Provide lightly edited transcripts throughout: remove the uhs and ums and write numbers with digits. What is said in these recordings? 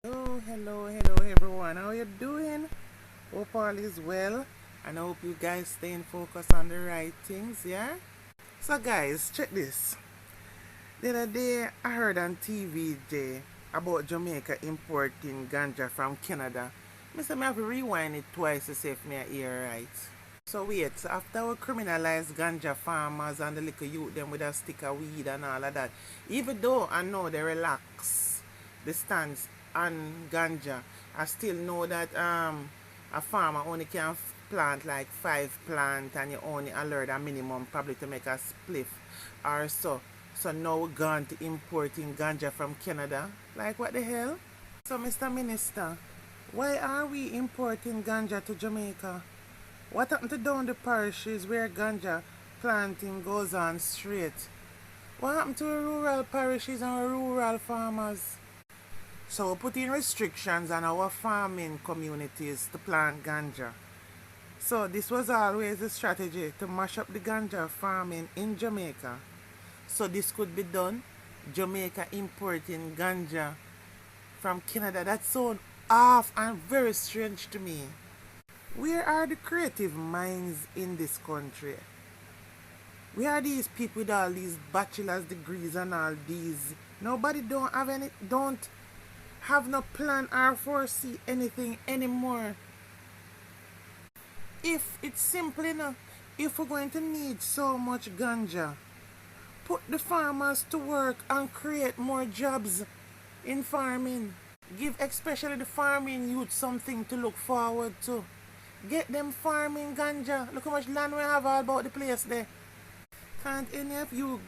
Hello everyone. How you doing? Hope all is well, and I hope you guys staying focused on the right things, yeah? So guys, check this. The other day I heard on TV about Jamaica importing ganja from Canada. Mr. I have to rewind it twice to see if me hear right. So wait, so after we criminalize ganja farmers and the little youth them with a stick of weed and all of that, even though I know they relax the stance on ganja, I still know that a farmer only can plant like 5 plants and you only allowed a minimum probably to make a spliff or so. So now we're going to importing ganja from Canada. Like what the hell? So Mr. Minister, why are we importing ganja to Jamaica? What happened to down the parishes where ganja planting goes on straight? What happened to the rural parishes and rural farmers? So we're putting restrictions on our farming communities to plant ganja. So this was always the strategy to mash up the ganja farming in Jamaica. So this could be done. Jamaica importing ganja from Canada. That sounds off and very strange to me. Where are the creative minds in this country? Where are these people with all these bachelor's degrees and all these? Nobody don't have no plan or foresee anything anymore. If it's simple enough, if we're going to need so much ganja, put the farmers to work and create more jobs in farming. Give especially the farming youth something to look forward to. Get them farming ganja. Look how much land we have all about the place there. Can't any of you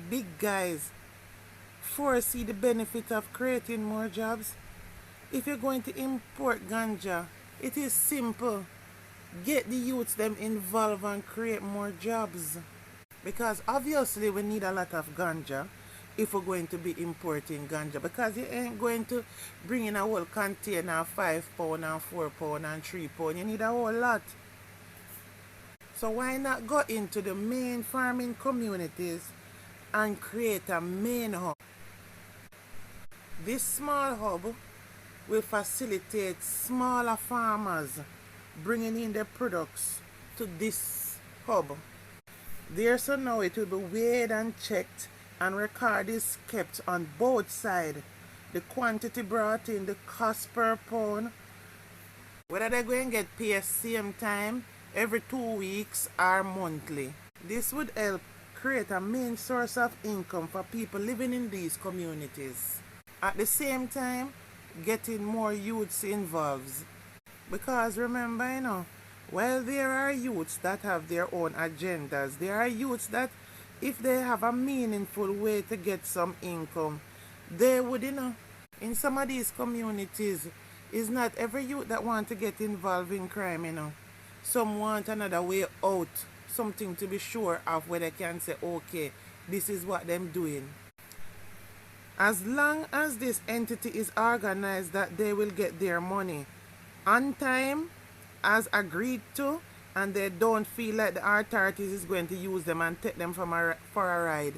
big guys foresee the benefit of creating more jobs? If you're going to import ganja, it is simple. Get the youths them involved and create more jobs. Because obviously we need a lot of ganja if we're going to be importing ganja. Because you ain't going to bring in a whole container of 5 pound and 4 pound and 3 pound. You need a whole lot. So why not go into the main farming communities and create a main hub? This small hub will facilitate smaller farmers bringing in their products to this hub. There, so now it will be weighed and checked, and record is kept on both sides. The quantity brought in, the cost per pound, whether they're going to get paid same time, every 2 weeks or monthly. This would help create a main source of income for people living in these communities. At the same time, getting more youths involved. Because remember, while there are youths that have their own agendas, there are youths that if they have a meaningful way to get some income, they would, in some of these communities, it's not every youth that want to get involved in crime. Some want another way out, something to be sure of where they can say, okay, this is what them doing. As long as this entity is organized that they will get their money on time, as agreed to, and they don't feel like the authorities is going to use them and take them for a ride,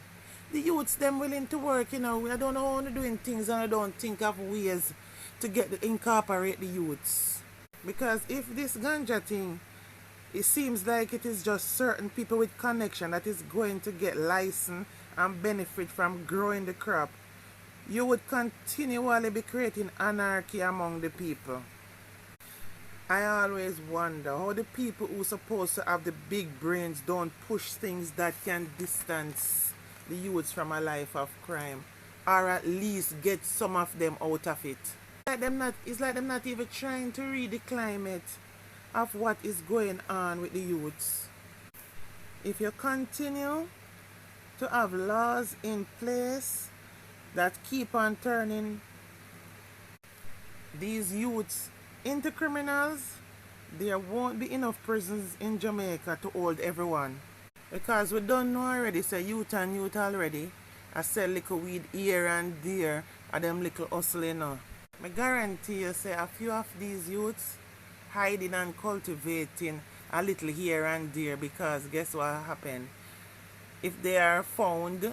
the youths them willing to work. I don't know how they're doing things, and I don't think of ways to incorporate the youths. Because if this ganja thing, it seems like it is just certain people with connection that is going to get license and benefit from growing the crop, you would continually be creating anarchy among the people. I always wonder how the people who are supposed to have the big brains don't push things that can distance the youths from a life of crime, or at least get some of them out of it. It's like them not even trying to read the climate of what is going on with the youths. If you continue to have laws in place that keep on turning these youths into criminals, there won't be enough prisons in Jamaica to hold everyone. Because we don't know already, say youth and youth already, I sell little weed here and there, and them little hustling. I guarantee you, say a few of these youths hiding and cultivating a little here and there, because guess what happened? If they are found,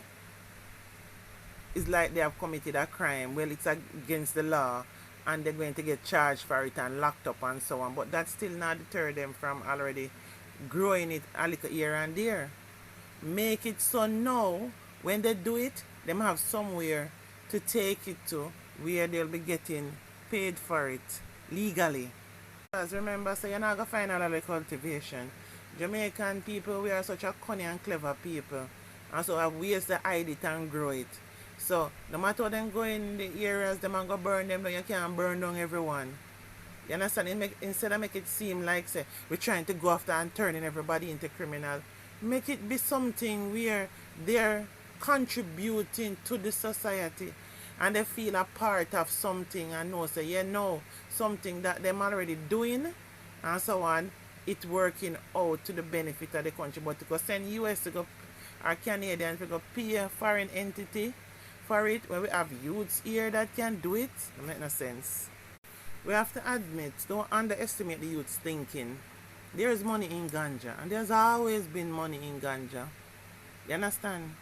it's like they have committed a crime. Well, it's against the law, and they're going to get charged for it and locked up and so on. But that still not deter them from already growing it a little here and there. Make it so now, when they do it, them have somewhere to take it to where they'll be getting paid for it legally. Because remember, so you're not going to find a lot of cultivation. Jamaican people, we are such a cunning and clever people. And so have ways to hide it and grow it. So no matter what them go in the areas, them and go burn them down, you can't burn down everyone. You understand? Instead of make it seem like say we're trying to go after and turning everybody into criminal, make it be something where they're contributing to the society and they feel a part of something and know say, yeah, no, something that them already doing and so on, it working out to the benefit of the country. But to go send US to go or Canadians to go pay a foreign entity for it when we have youths here that can do it, it makes no sense. We have to admit, don't underestimate the youth's thinking. There is money in ganja, and there's always been money in ganja. You understand?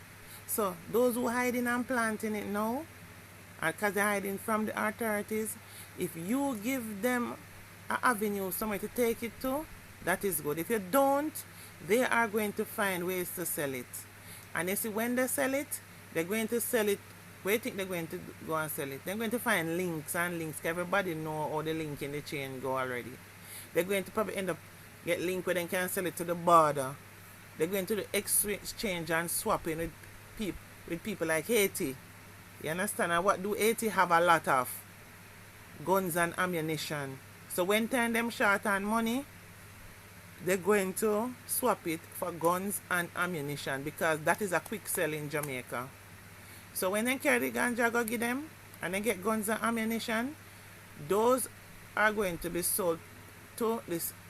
So those who hiding and planting it now, because they're hiding from the authorities, if you give them an avenue somewhere to take it to, that is good. If you don't, they are going to find ways to sell it. And you see, when they sell it, they're going to sell it. Where do you think they're going to go and sell it? They're going to find links and links. Everybody know how the link in the chain go already. They're going to probably end up get link where they can sell it to the border. They're going to do exchange and swapping with people like Haiti. You understand? And what do Haiti have a lot of? Guns and ammunition. So when time them short on money, they're going to swap it for guns and ammunition because that is a quick sell in Jamaica. So when they carry the ganja go give them and they get guns and ammunition, those are going to be sold to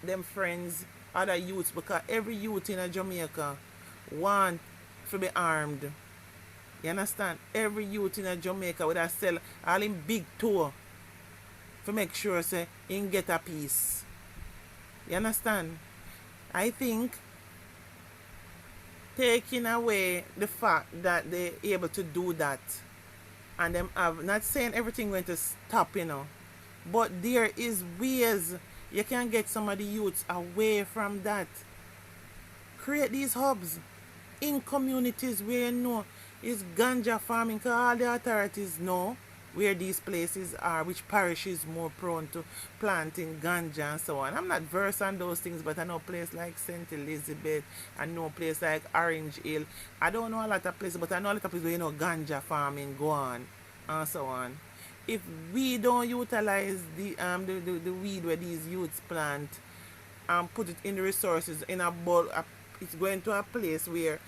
them friends, other youths, because every youth in Jamaica want to be armed. You understand? Every youth in Jamaica would have sell all in big tour to make sure say he get a piece. You understand? I think taking away the fact that they're able to do that and them have, not saying everything going to stop, but there is ways you can get some of the youths away from that. Create these hubs in communities where is ganja farming, because all the authorities know where these places are, which parish is more prone to planting ganja and so on. I'm not versed on those things, but I know a place like St. Elizabeth, I know a place like Orange Hill. I don't know a lot of places, but I know a lot of places where ganja farming go on and so on. If we don't utilize the weed where these youths plant and put it in the resources in a bulk, it's going to a place where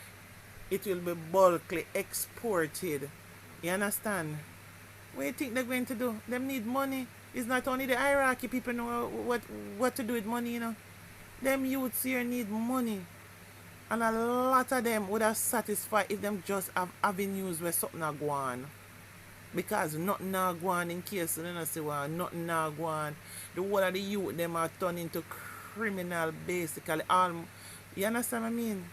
it will be bulkly exported. You understand? What do you think they're going to do? Them need money. It's not only the hierarchy people know what to do with money, Them youths here need money. And a lot of them would have satisfied if them just have avenues where something are going on. Because nothing now go on in case you don't say well, nothing now go on. The whole of the youth them are turned into criminal basically. You understand what I mean?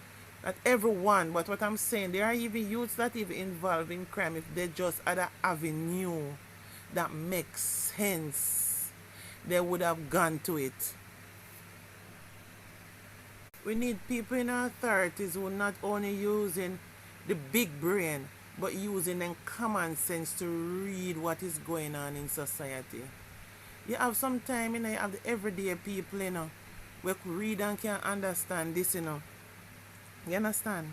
Not everyone, but what I'm saying, there are even youths that even involved in crime if they just had an avenue that makes sense. They would have gone to it. We need people in authorities who are not only using the big brain, but using them common sense to read what is going on in society. You have some time, you have the everyday people, who read and can understand this, You understand?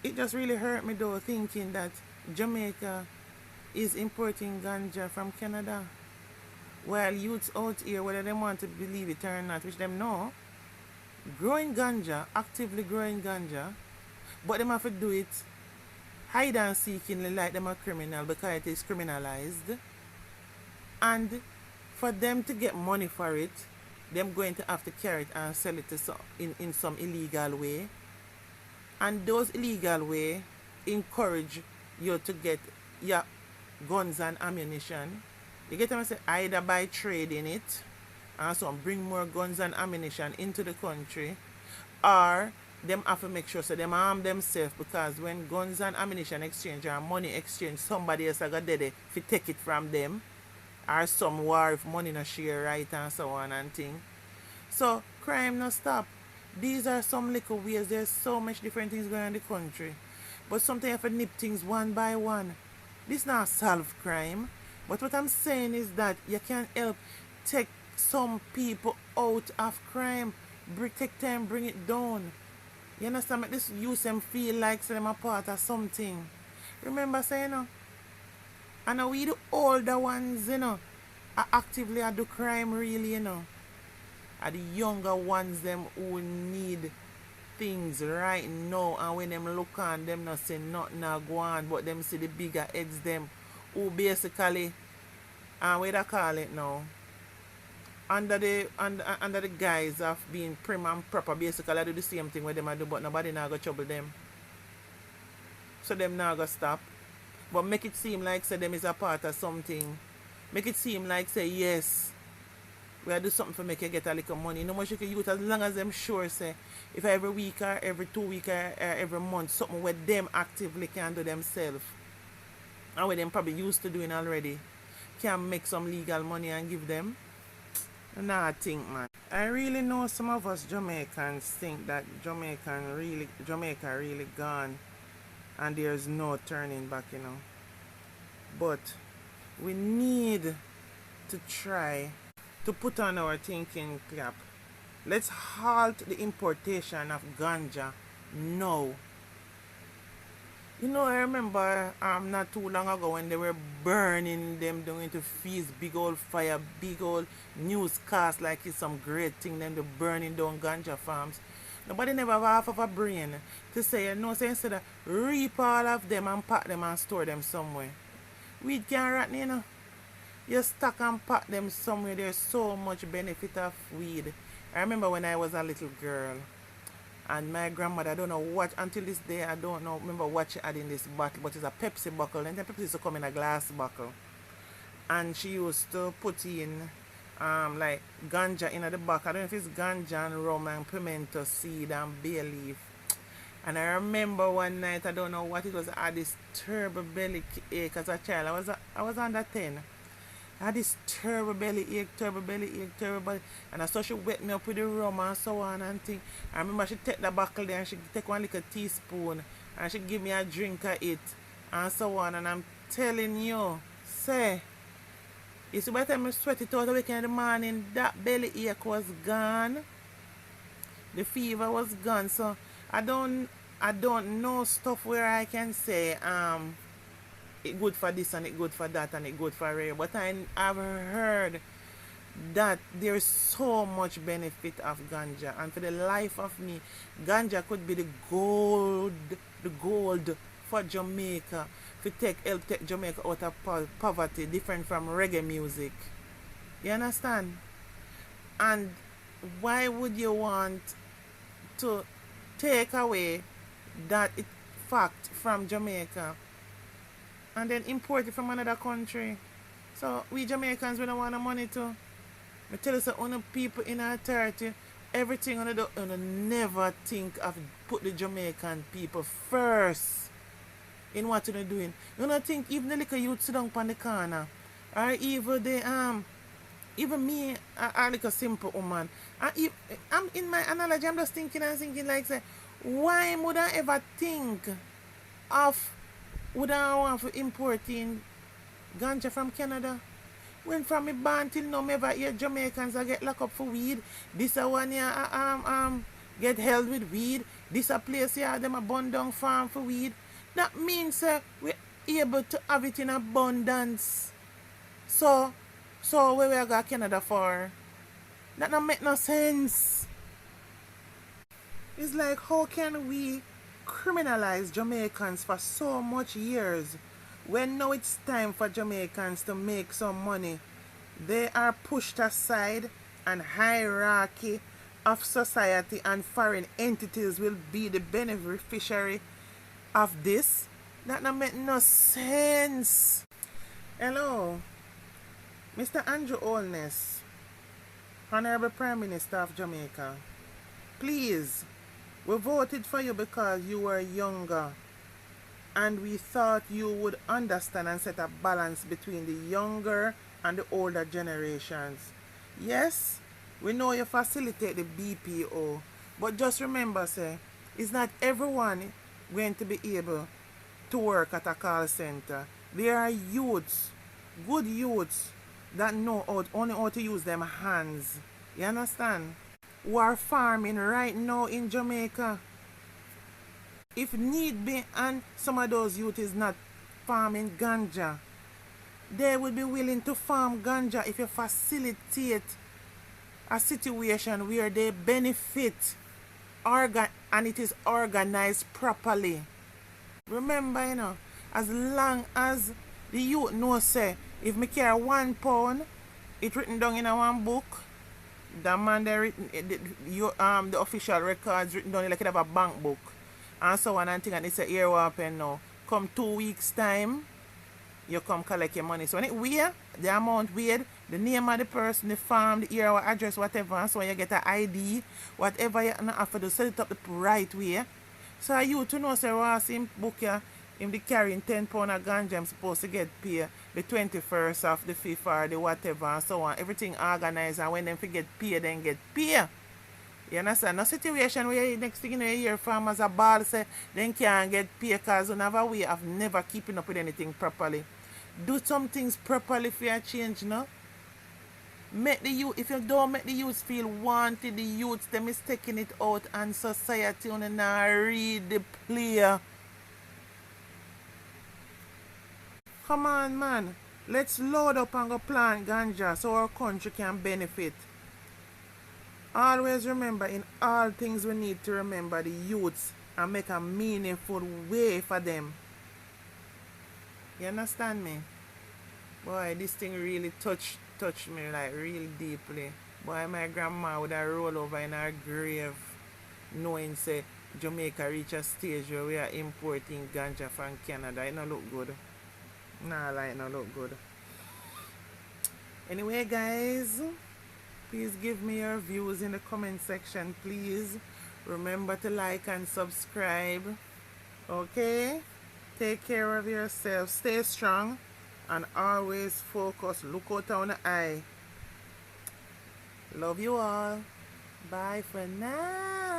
It just really hurt me though, thinking that Jamaica is importing ganja from Canada. While youths out here, whether they want to believe it or not, which them know, growing ganja, actively growing ganja, but them have to do it hide and seekingly like them a criminal because it is criminalized. And for them to get money for it, them going to have to carry it and sell it to in some illegal way. And those illegal way encourage you to get your guns and ammunition. You get them say either by trading it and so bring more guns and ammunition into the country, or them have to make sure so them arm themselves, because when guns and ammunition exchange or money exchange, somebody else got dead if you take it from them. or some war if money no share right and so on and thing. So crime no stop. These are some little ways. There's so much different things going on in the country. But sometimes you have to nip things one by one. This not solve crime. But what I'm saying is that you can help take some people out of crime. Take time, bring it down. You understand? Make this use them feel like them a part of something. Remember saying, and now we the older ones, are actively do crime really, Are the younger ones them who need things right now, and when them look on them not say nothing now go on, but them see the bigger heads them who basically what they call it now, under the guise of being prim and proper, basically I do the same thing with them I do, but nobody now go trouble them. So them now go stop. But make it seem like say them is a part of something. Make it seem like say yes, we do something for make you get a little money. No much you can use as long as them sure say if every week or every 2 weeks or every month something where them actively can do themselves. And where them probably used to doing already. Can make some legal money and give them. Nah, I think, man. I really know some of us Jamaicans think that Jamaica really gone and there's no turning back, But we need to try to put on our thinking cap. Let's halt the importation of ganja now. I remember not too long ago when they were burning them down into fields, big old fire, big old newscast like it's some great thing, then they're burning down ganja farms. Nobody never have half of a brain to say, no, so instead of reap all of them and pack them and store them somewhere. Weed can rot, You stack and pack them somewhere, there's so much benefit of weed. I remember when I was a little girl, and my grandmother, I don't know what, until this day, I don't know, remember what she had in this bottle, but it's a Pepsi bottle, and then Pepsi used to come in a glass bottle. And she used to put in, like, ganja in the back. I don't know if it's ganja and rum and pimento seed and bay leaf. And I remember one night, I don't know what it was, I had this terrible belly ache as a child. I was under 10. I had this terrible belly ache, and I saw she wet me up with the rum and so on and thing. I remember she take the bottle there and she take one little teaspoon and she give me a drink of it and so on. And I'm telling you, say, you see by the time I sweat it out the weekend in the morning, that belly ache was gone. The fever was gone. So I don't know stuff where I can say it good for this and it good for that and it good for rare. But I've heard that there's so much benefit of ganja, and for the life of me, ganja could be the gold for Jamaica, to help take Jamaica out of poverty, different from reggae music. You understand? And why would you want to take away that fact from Jamaica and then import it from another country? So we Jamaicans, we don't want the money to. I tell you, so on people in authority, everything on do, never think of put the Jamaican people first in what you're doing. You don't think even the little youth sit down on the corner, or even the even me, I like a simple woman. I'm in my analogy, I'm just thinking like, say, why would I ever think of would I want to importing ganja from Canada? When from me born till now, me ever hear Jamaicans I get locked up for weed. This a one here get held with weed. This a place here them a burn down farm for weed. That means we're able to have it in abundance. So where we go Canada for? That don't make no sense. It's like, how can we criminalize Jamaicans for so much years when now it's time for Jamaicans to make some money? They are pushed aside, and hierarchy of society and foreign entities will be the beneficiary of this. That don't make no sense. Hello, Mr. Andrew Holness, Honorable Prime Minister of Jamaica. Please, we voted for you because you were younger, and we thought you would understand and set a balance between the younger and the older generations. Yes, we know you facilitate the BPO, but just remember, say, it's not everyone going to be able to work at a call center. There are youths, good youths, that know only how to use them hands. You understand? Who are farming right now in Jamaica. If need be, and some of those youth is not farming ganja, they will be willing to farm ganja if you facilitate a situation where they benefit and it is organized properly. Remember, as long as the youth know, say, if me carry £1, it written down in a one book, the man they written the official records written down like it have a bank book. And so on and thing, and it's a year open now. Come 2 weeks time, you come collect your money. So when it weigh, the amount weighed, the name of the person, the farm, the year, address, whatever, and so when you get an ID, whatever you have to do, set it up the right way. So you to know, say, Ross, him book ya, him the carrying £10 of ganja, I'm supposed to get paid the 21st of the 5th or the whatever, and so on. Everything organized, and when them forget pay, then get paid. You understand? No situation where next thing you know, you hear farmers are bad, say, then can't get paid because you have a way of never keeping up with anything properly. Do some things properly for your change, no? Make the youth, if you don't make the youth feel wanted, the youths, them is taking it out and society and now read the player. Come on, man. Let's load up and go plant ganja so our country can benefit. Always remember, in all things we need to remember the youths and make a meaningful way for them. You understand me? Boy, this thing really touched me like real deeply. Boy, my grandma would have roll over in her grave knowing say Jamaica reach a stage where we are importing ganja from Canada. It not look good. Nah, like not look good. Anyway, guys, please give me your views in the comment section, please. Remember to like and subscribe. Okay? Take care of yourself. Stay strong. And always focus. Look out on the eye. Love you all. Bye for now.